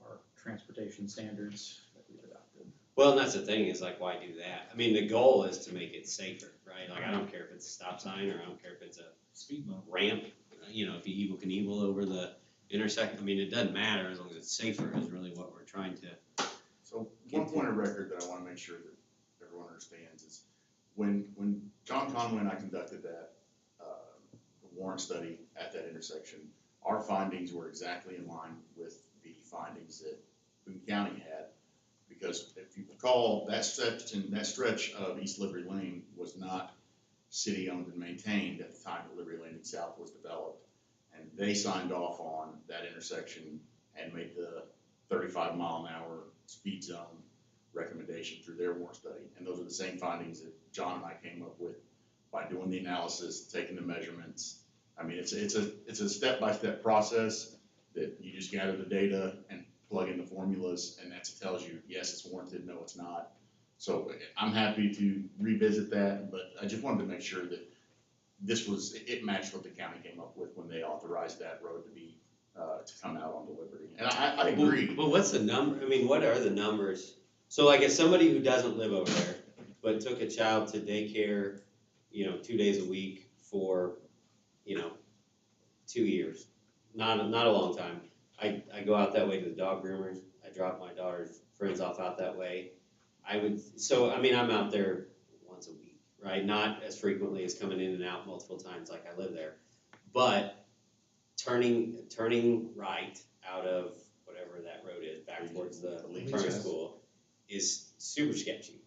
our transportation standards that we've adopted. Well, and that's the thing, is why do that? The goal is to make it safer, right? I don't care if it's a stop sign, or I don't care if it's a speed bump. ramp, if you Evel Knievel over the intersect, I mean, it doesn't matter as long as it's safer is really what we're trying to. So one point of record that I wanna make sure that everyone understands is when John Conway and I conducted that, warrant study at that intersection, our findings were exactly in line with the findings that Boone County had. Because if you recall, that stretch of East Liberty Lane was not city-owned and maintained at the time that Liberty Landing South was developed. And they signed off on that intersection and made the 35-mile-an-hour speed zone recommendation through their warrant study. And those are the same findings that John and I came up with by doing the analysis, taking the measurements. I mean, it's a step-by-step process that you just gather the data and plug in the formulas, and that tells you, yes, it's warranted, no, it's not. So I'm happy to revisit that, but I just wanted to make sure that it matched what the county came up with when they authorized that road to be, to come out onto Liberty. And I agree. But what's the number, I mean, what are the numbers? So like if somebody who doesn't live over there, but took a child to daycare, 2 days a week for, 2 years, not a long time. I go out that way to the dog groomers, I drop my daughter's friends off out that way. I'm out there once a week, right? Not as frequently as coming in and out multiple times like I live there. But turning right out of whatever that road is, back towards the primary school, is super sketchy.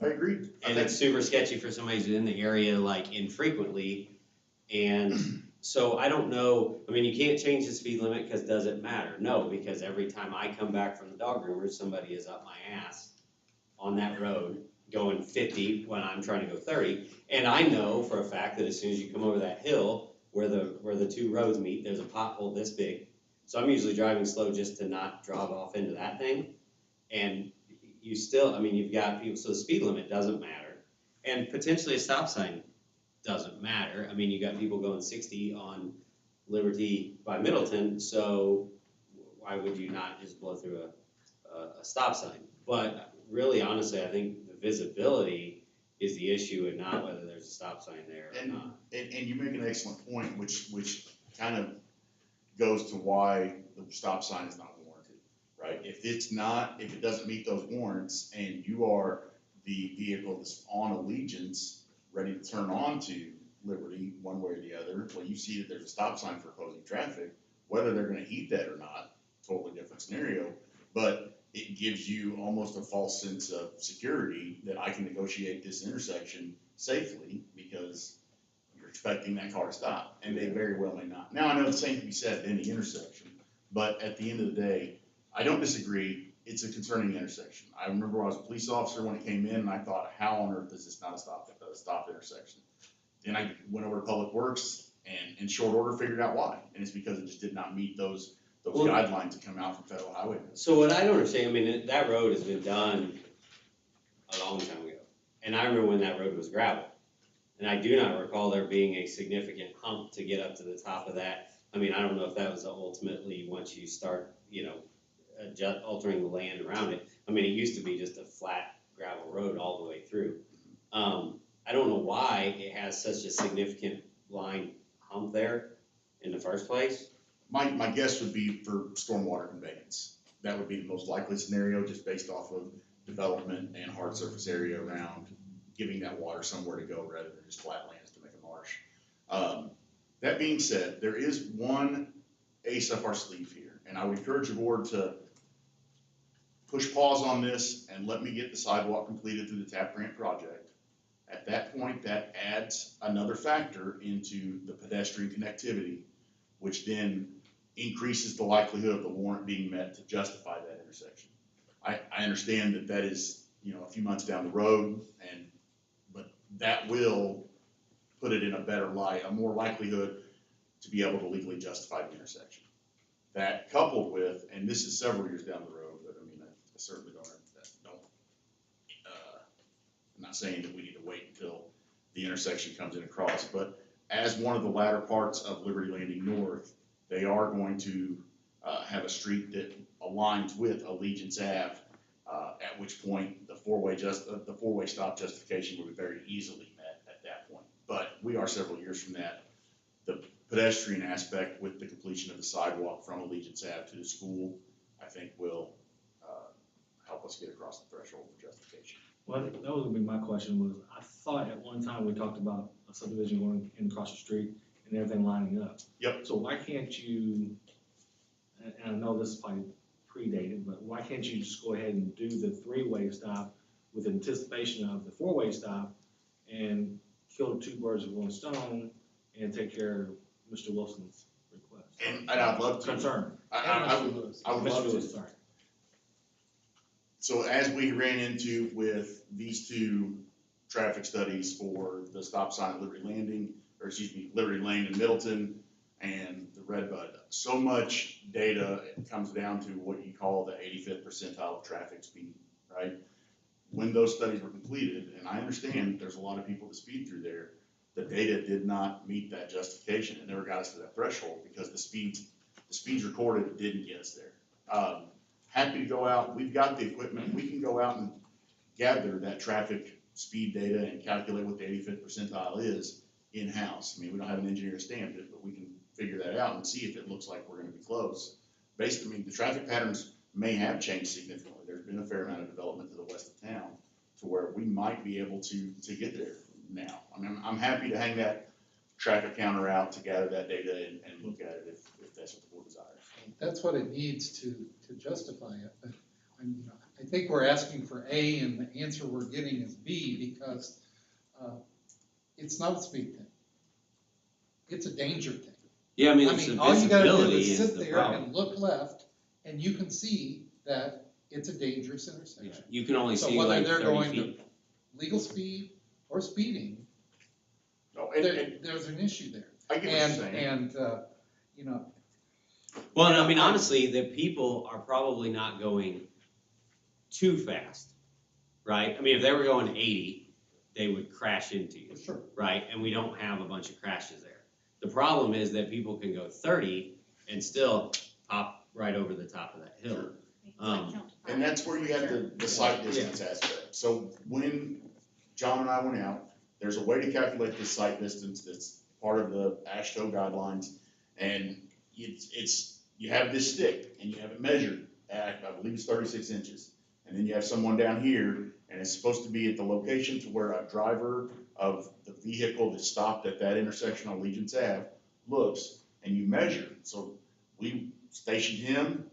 I agree. And it's super sketchy for somebody who's in the area like infrequently. And so I don't know, I mean, you can't change the speed limit because does it matter? No, because every time I come back from the dog groomers, somebody is up my ass on that road going 50 when I'm trying to go 30. And I know for a fact that as soon as you come over that hill where the two roads meet, there's a pothole this big. So I'm usually driving slow just to not drive off into that thing. And you still, I mean, you've got people, so the speed limit doesn't matter. And potentially a stop sign doesn't matter. I mean, you got people going 60 on Liberty by Middleton, so why would you not just blow through a stop sign? But really, honestly, I think the visibility is the issue and not whether there's a stop sign there or not. And you make an excellent point, which kind of goes to why the stop sign is not warranted, right? If it doesn't meet those warrants and you are the vehicle that's on Allegiance, ready to turn on to Liberty one way or the other, well, you see that there's a stop sign for opposing traffic, whether they're gonna heed that or not, totally different scenario, but it gives you almost a false sense of security that I can negotiate this intersection safely because you're expecting that car to stop, and they very well may not. Now, I know the same can be said at any intersection, but at the end of the day, I don't disagree. It's a concerning intersection. I remember when I was a police officer when it came in, and I thought, how on earth is this not a stop intersection? Then I went over to Public Works and in short order figured out why, and it's because it just did not meet those guidelines that come out from federal highway. So what I don't understand, I mean, that road has been done a long time ago, and I remember when that road was gravel. And I do not recall there being a significant hump to get up to the top of that. I mean, I don't know if that was ultimately once you start, altering the land around it. I mean, it used to be just a flat gravel road all the way through. I don't know why it has such a significant line hump there in the first place. My guess would be for stormwater conveyance. That would be the most likely scenario, just based off of development and hard surface area around giving that water somewhere to go rather than just flat lands to make a marsh. That being said, there is one ace up our sleeve here, and I would encourage the board to push pause on this and let me get the sidewalk completed through the TAP grant project. At that point, that adds another factor into the pedestrian connectivity, which then increases the likelihood of the warrant being met to justify that intersection. I understand that is, a few months down the road, but that will put it in a better light, a more likelihood to be able to legally justify the intersection. That coupled with, and this is several years down the road, but I mean, I certainly don't, I'm not saying that we need to wait until the intersection comes in across, but as one of the latter parts of Liberty Landing North, they are going to have a street that aligns with Allegiance Ave, at which point the four-way stop justification will be very easily met at that point. But we are several years from that. pedestrian aspect with the completion of the sidewalk from Allegiance Ave to the school, I think will, help us get across the threshold for justification. Well, that was gonna be my question was, I thought at one time we talked about a subdivision going in across the street and everything lining up. Yep. So why can't you, and I know this is probably predated, but why can't you just go ahead and do the three-way stop with anticipation of the four-way stop and kill two birds with one stone and take care of Mr. Wilson's request? And I'd love to. Concern. I would love Mr. to. Lewis, sorry. So as we ran into with these two traffic studies for the stop sign at Liberty Landing, or excuse me, Liberty Lane in Middleton and the Redbud, so much data comes down to what you call the 85th percentile of traffic speed, right? When those studies were completed, and I understand there's a lot of people that speed through there, the data did not meet that justification. It never got us to that threshold because the speeds recorded didn't get us there. Happy to go out, we've got the equipment, we can go out and gather that traffic speed data and calculate what the 85th percentile is in-house. I mean, we don't have an engineer to stamp it, but we can figure that out and see if it looks like we're gonna be close. I mean, the traffic patterns may have changed significantly. There's been a fair amount of development to the west of town to where we might be able to get there now. I mean, I'm happy to hang that traffic counter out to gather that data and look at it if that's what the board desires. That's what it needs to justify it, but I think we're asking for A and the answer we're getting is B because it's not a speed thing. It's a danger thing. Yeah, I mean, it's the all you gotta do visibility is is sit the there problem. and look left and you can see that it's a dangerous Yeah, intersection. you can only So see whether like they're 30 going feet. to legal speed or speeding, No, there's an issue there. I get what you're saying. And, you know, Well, and I mean, honestly, the people are probably not going too fast, right? I mean, if they were going 80, they would crash into you, sure. right? And we don't have a bunch of crashes there. The problem is that people can go 30 and still pop right over the top of that hill. And that's where you have the sight distance aspect. So when John and I went out, there's a way to calculate this sight distance that's part of the AASHTO guidelines. And you have this stick and you have it measured at, I believe it's 36 inches. And then you have someone down here and it's supposed to be at the location to where a driver of the vehicle that stopped at that intersection on Allegiance Ave looks, and you measure. So we stationed him.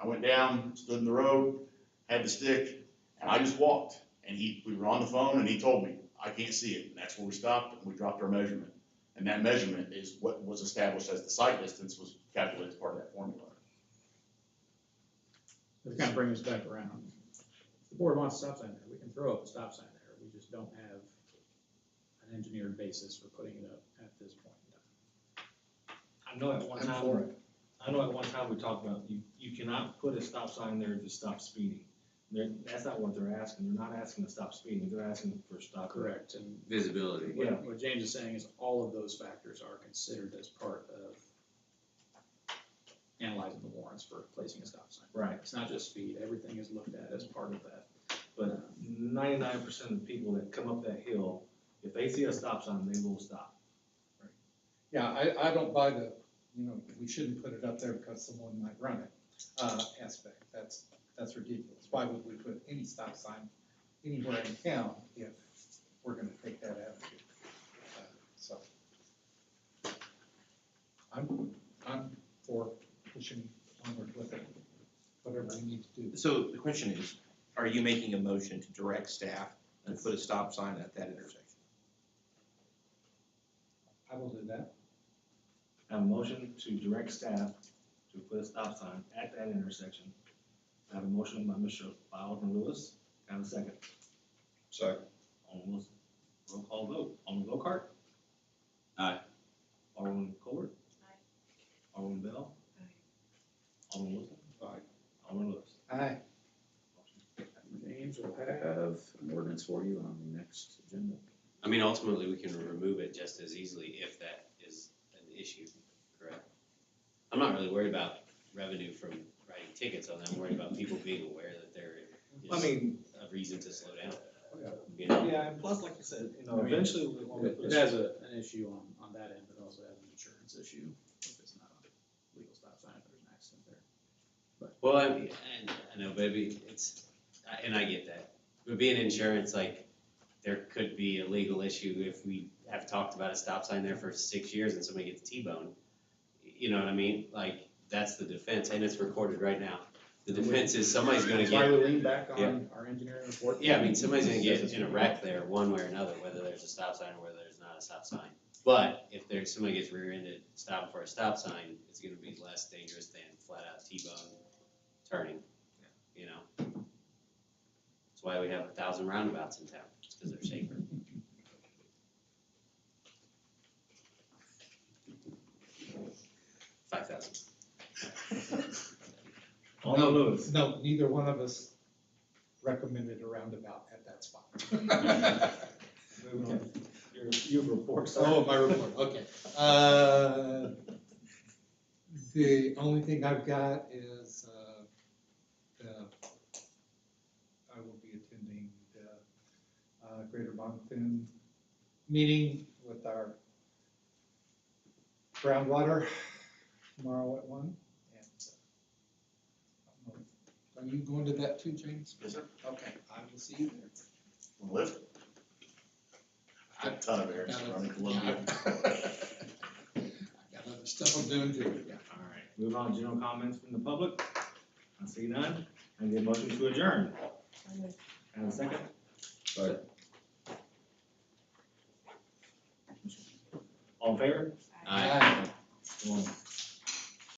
I went down, stood in the road, had the stick, and I just walked. And we were on the phone and he told me, I can't see it. And that's where we stopped and we dropped our measurement. And that measurement is what was established as the sight distance was calculated as part of that formula. It kind of brings us back around. If the board wants a stop sign there, we can throw up a stop sign there. We just don't have an engineered basis for putting it up at this point in time. I know at one I'm time. for it. I know at one time we talked about, you cannot put a stop sign there to stop speeding. That's not what they're asking, they're not asking to stop speeding, they're asking for stop. Correct, and Visibility. Yeah. what James is saying is all of those factors are considered as part of analyzing the warrants for placing a stop sign. Right, It's not just speed, everything is looked at as part of that. but 99% of the people that come up that hill, if they see a stop sign, they will stop. Yeah, I don't buy the, we shouldn't put it up there because someone might run it, aspect. That's ridiculous. Why would we put any stop sign anywhere in town if we're gonna take that attitude? So, I'm for pushing onward with it, whatever we need to do. So the question is, are you making a motion to direct staff to put a stop sign at that intersection? I will do that. I have a motion to direct staff to put a stop sign at that intersection. I have a motion by Alderman Lewis, I have a second. Second. Alderman Wilson, roll call vote, Alderman Lockhart. Aye. Alderman Colbert. Aye. Alderman Bell. Alderman Wilson. Aye. Alderman Lewis. Aye. James will have an ordinance for you on the next agenda. I mean, ultimately, we can remove it just as easily if that is an issue, correct? I'm not really worried about revenue from writing tickets on them, I'm worried about people being aware that there I is mean, a reason to slow down. Yeah. You know? yeah, and plus, like you said, I mean, eventually we want to put It has an issue on that end, but also has an insurance issue if it's not a legal stop sign, if there's an accident there. Well, I mean, and I know, baby, and I get that, but being insurance, like, there could be a legal issue if we have talked about a stop sign there for 6 years and somebody gets T-boned. You know what I mean? Like, that's the defense, and it's recorded right now. The defense is somebody's gonna That's why get, we lean back Yeah. on our engineering report. yeah, I mean, somebody's gonna get in a wreck there, one way or another, whether there's a stop sign or whether there's not a stop sign. But if somebody gets rear-ended stopping for a stop sign, it's gonna be less dangerous than flat-out T-bone turning, you know? That's why we have 1,000 roundabouts in town, it's because they're safer. $5,000. Alderman Lewis. No, neither one of us recommended a roundabout at that spot. Moving on. Your report, sir. Oh, my report, okay. The only thing I've got is, I will be attending the Greater Moncton meeting with our groundwater tomorrow at 1. And I don't know, are you going to that too, James? Yes, sir. Okay, I will see you there. Wanna lift? Got a ton of errands to run at Columbia. I got other stuff I'm doing too, yeah. All right, move on, general comments from the public. I see none. I get a motion to adjourn. And a second? Second. All in favor? Aye. Go on.